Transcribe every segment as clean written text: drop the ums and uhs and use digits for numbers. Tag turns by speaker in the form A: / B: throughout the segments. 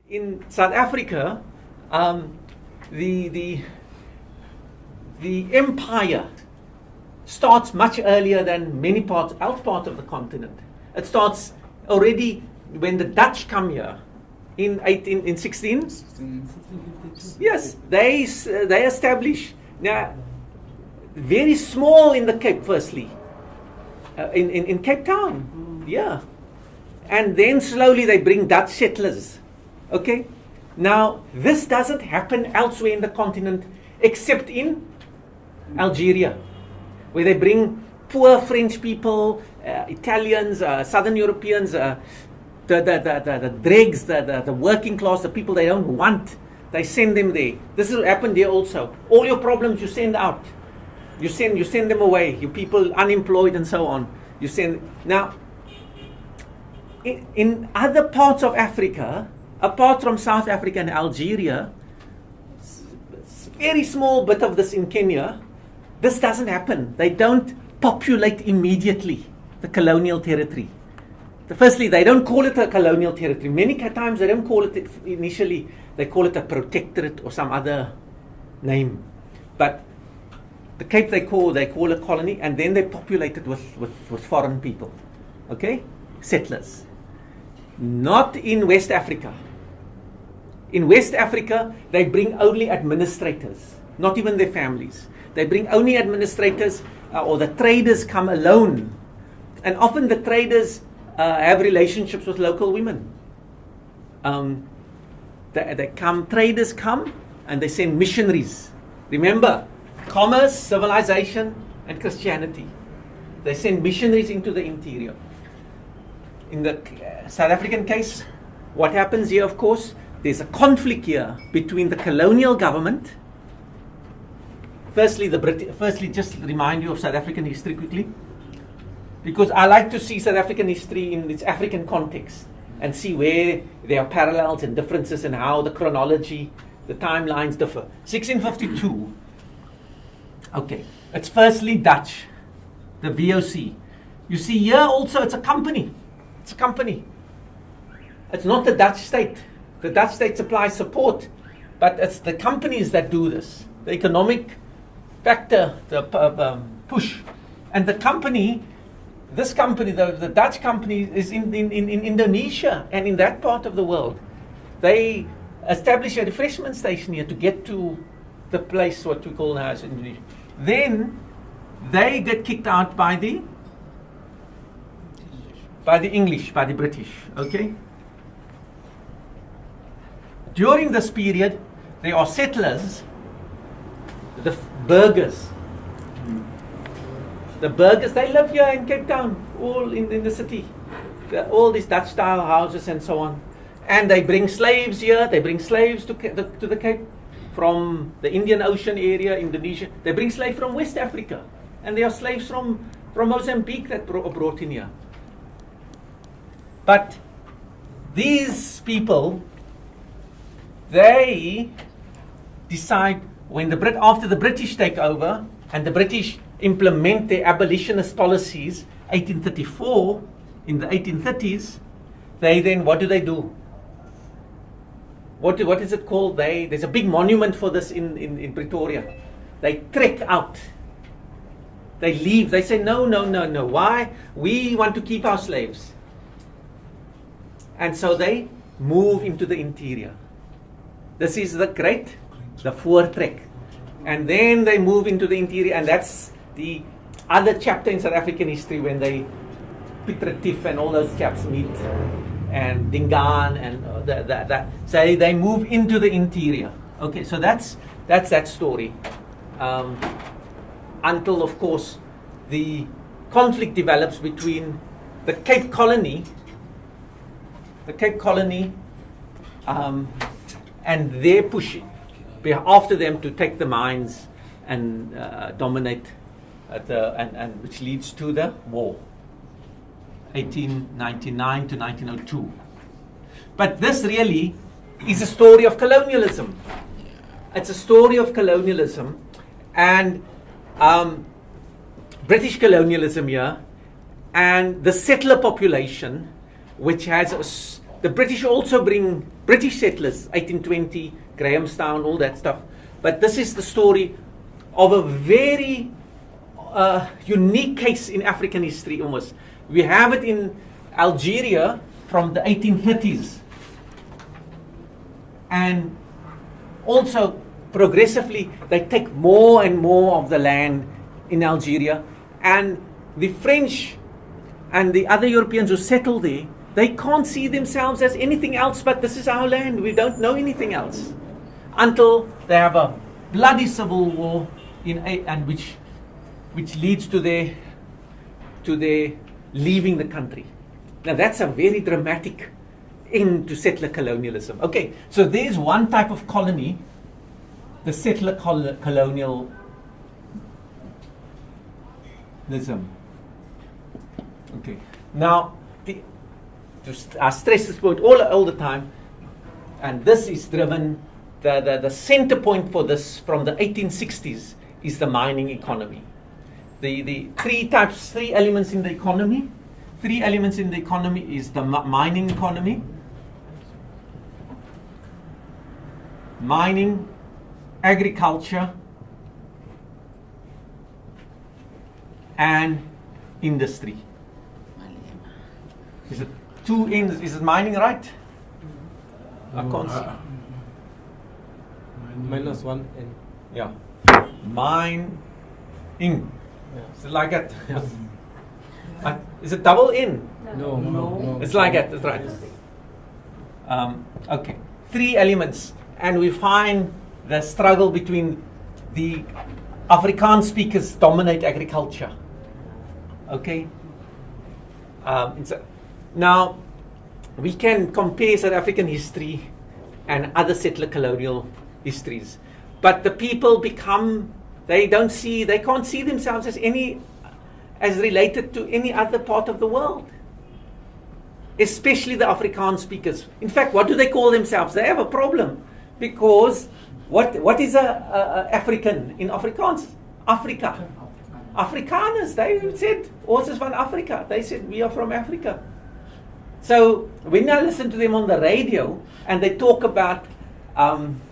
A: In South Africa, the empire starts much earlier than many parts of the continent. It starts already when the Dutch come here in 16. Yes, they establish now very small in the Cape. Firstly, in Cape Town, yeah, and then slowly they bring Dutch settlers. Okay, now this doesn't happen elsewhere in the continent except in Algeria, where they bring poor French people, Italians, Southern Europeans, the dregs, the working class, the people they don't want. They send them there. This has happened there also. All your problems you send out. You send them away. You people unemployed and so on. You send now. In other parts of Africa, apart from South Africa and Algeria, very small bit of this in Kenya, this doesn't happen. They don't populate immediately the colonial territory. Firstly, they don't call it a colonial territory. Many times they don't call it initially. They call it a protectorate or some other name. But the Cape they call a colony, and then they populate it with foreign people. Okay? Settlers. Not in West Africa. In West Africa, they bring only administrators, not even their families. They bring only administrators, or the traders come alone. And often the traders have relationships with local women. Traders come and they send missionaries. Remember, commerce, civilization, and Christianity. They send missionaries into the interior. In the South African case, what happens here, of course, there's a conflict here between the colonial government. Firstly, just remind you of South African history quickly, because I like to see South African history in its African context and see where there are parallels and differences and how the chronology, the timelines differ. 1652. Okay, it's firstly Dutch, the VOC. You see here also it's a company. It's a company. It's not the Dutch state. The Dutch state supplies support, but it's the companies that do this. The economic factor, the push. And the company, this company, the Dutch company is in Indonesia and in that part of the world. They establish a refreshment station here to get to the place what we call now as Indonesia. Then they get kicked out by the English, by the British, okay? During this period, there are settlers, the burghers. The burghers, they live here in Cape Town, all in the city. All these Dutch-style houses and so on. And they bring slaves here, they bring slaves to the Cape from the Indian Ocean area, Indonesia. They bring slaves from West Africa. And there are slaves from Mozambique that are brought in here. But these people, they decide after the British take over and the British implement their abolitionist policies, 1834, in the 1830s, they then, what do? What is it called? There's a big monument for this in Pretoria. They trek out. They leave. They say, no. Why? We want to keep our slaves. And so they move into the interior. This is the voortrek. And then they move into the interior, and that's the other chapter in South African history when Piet Retief and all those chaps meet, and Dingaan and that. So they move into the interior. Okay, so that's that story. Until, of course, the conflict develops between the Cape Colony, and they're pushing after them to take the mines and dominate, and which leads to the war, 1899 to 1902. But this really is a story of colonialism. It's a story of colonialism and British colonialism here, and the settler population, which has the British also bring British settlers, 1820, Grahamstown, all that stuff. But this is the story of a very unique case in African history almost. We have it in Algeria from the 1830s. And also, progressively, they take more and more of the land in Algeria. And the French and the other Europeans who settle there, they can't see themselves as anything else but this is our land. We don't know anything else. Until they have a bloody civil war and which leads to their leaving the country. Now that's a very dramatic end to settler colonialism. Okay, so there's one type of colony, the settler colonialism. Okay, now I stress this point all the time, and this is driven. The center point for this from the 1860s is the mining economy. The three elements in the economy. Three elements in the economy is the mining economy, mining, agriculture, and industry. Is it two ends? Is it mining right? I can't see.
B: Minus one N.
A: Yeah. Mining. Yeah. Is it like that?
B: Yes.
A: Is it double N?
B: No.
A: It's like that, that's right. Okay. Three elements. And we find the struggle between the Afrikaans speakers dominate agriculture. Okay? Now, we can compare South African history and other settler colonial histories. But the people they can't see themselves as related to any other part of the world. Especially the Afrikaans speakers. In fact, what do they call themselves? They have a problem. Because what is a African in Afrikaans? Afrika. Afrikaners, they said, ons is van Afrika. They said, we are from Africa. So when I listen to them on the radio and they talk about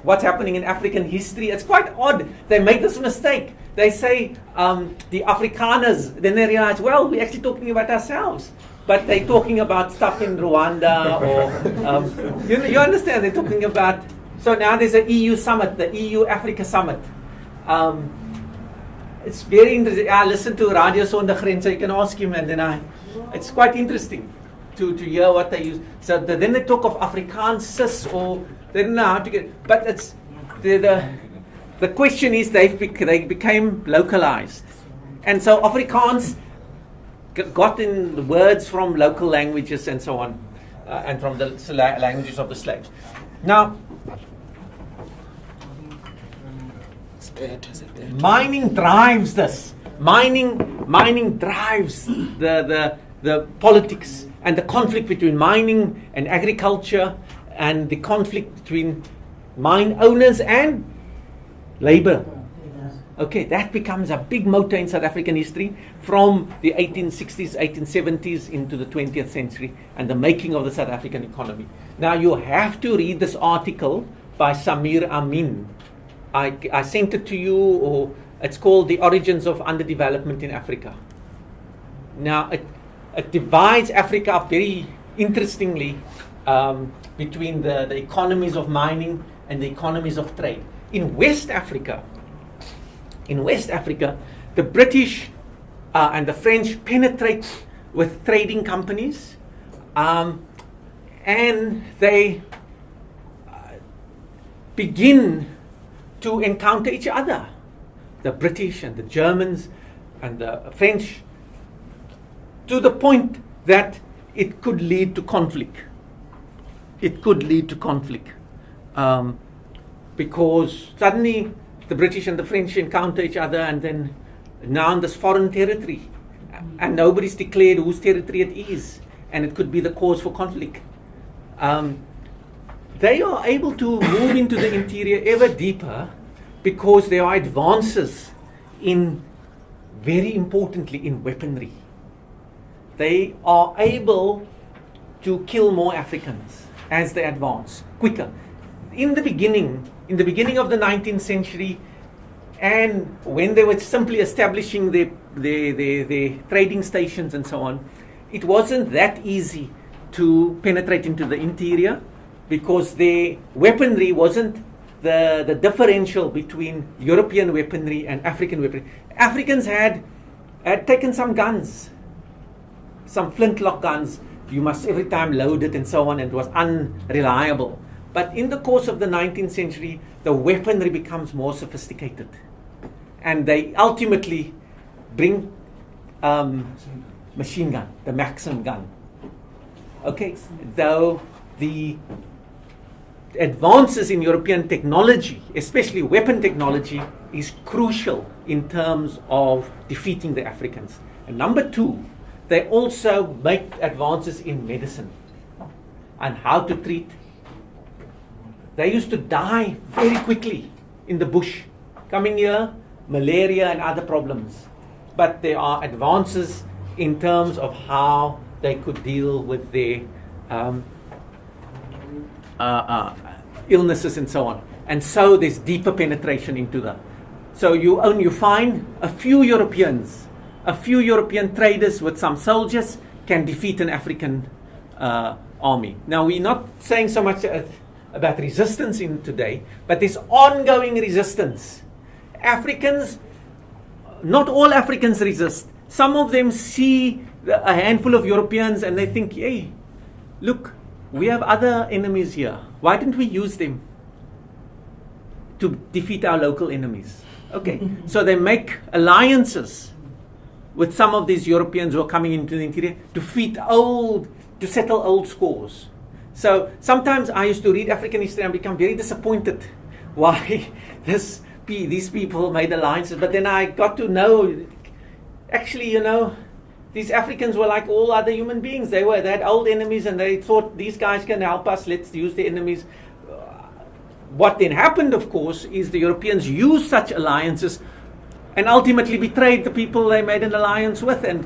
A: what's happening in African history, it's quite odd. They make this mistake. They say the Afrikaners, then they realize, well, we're actually talking about ourselves. But they're talking about stuff in Rwanda or, you understand, they're talking about, so now there's an EU summit, the EU-Africa summit. It's very interesting. I listen to Radio Sonder Grens, so you can ask him, and then it's quite interesting to hear what they use. So then they talk of Afrikaanses, or they don't know how to get, but it's, the question is they became localized. And so Afrikaans got in the words from local languages and so on, and from the languages of the slaves. Now, mining drives this. Mining drives the politics and the conflict between mining and agriculture, and the conflict between mine owners and labor. Okay, that becomes a big motor in South African history from the 1860s, 1870s into the 20th century, and the making of the South African economy. Now you have to read this article by Samir Amin. I sent it to you, or it's called The Origins of Underdevelopment in Africa. Now it divides Africa up very interestingly between the economies of mining and the economies of trade. In West Africa, the British and the French penetrate with trading companies, and they begin to encounter each other. The British and the Germans and the French, to the point that it could lead to conflict. Because suddenly the British and the French encounter each other, and then now in this foreign territory, and nobody's declared whose territory it is, and it could be the cause for conflict. They are able to move into the interior ever deeper because there are advances in, very importantly, in weaponry. They are able to kill more Africans. as they advance, quicker. In the beginning of the 19th century, and when they were simply establishing their trading stations and so on, it wasn't that easy to penetrate into the interior because their weaponry wasn't the differential between European weaponry and African weaponry. Africans had taken some guns, some flintlock guns. You must every time load it and so on, and it was unreliable. But in the course of the 19th century, the weaponry becomes more sophisticated. And they ultimately bring machine gun, the Maxim gun. Okay, though the advances in European technology, especially weapon technology, is crucial in terms of defeating the Africans. And number two, they also make advances in medicine and how to treat. They used to die very quickly in the bush, coming here, malaria and other problems. But there are advances in terms of how they could deal with their illnesses and so on. And so there's deeper penetration into that. So you find a few European traders with some soldiers can defeat an African army. Now, we're not saying so much about resistance in today, but there's ongoing resistance. Africans, not all Africans resist. Some of them see a handful of Europeans and they think, hey, look, we have other enemies here. Why didn't we use them to defeat our local enemies? Okay, so they make alliances with some of these Europeans who are coming into the interior to settle old scores. So sometimes I used to read African history and become very disappointed why these people made alliances. But then I got to know, actually, these Africans were like all other human beings. They had old enemies and they thought these guys can help us, let's use the enemies. What then happened, of course, is the Europeans used such alliances and ultimately betrayed the people they made an alliance with and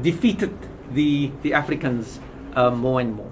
A: defeated the Africans more and more.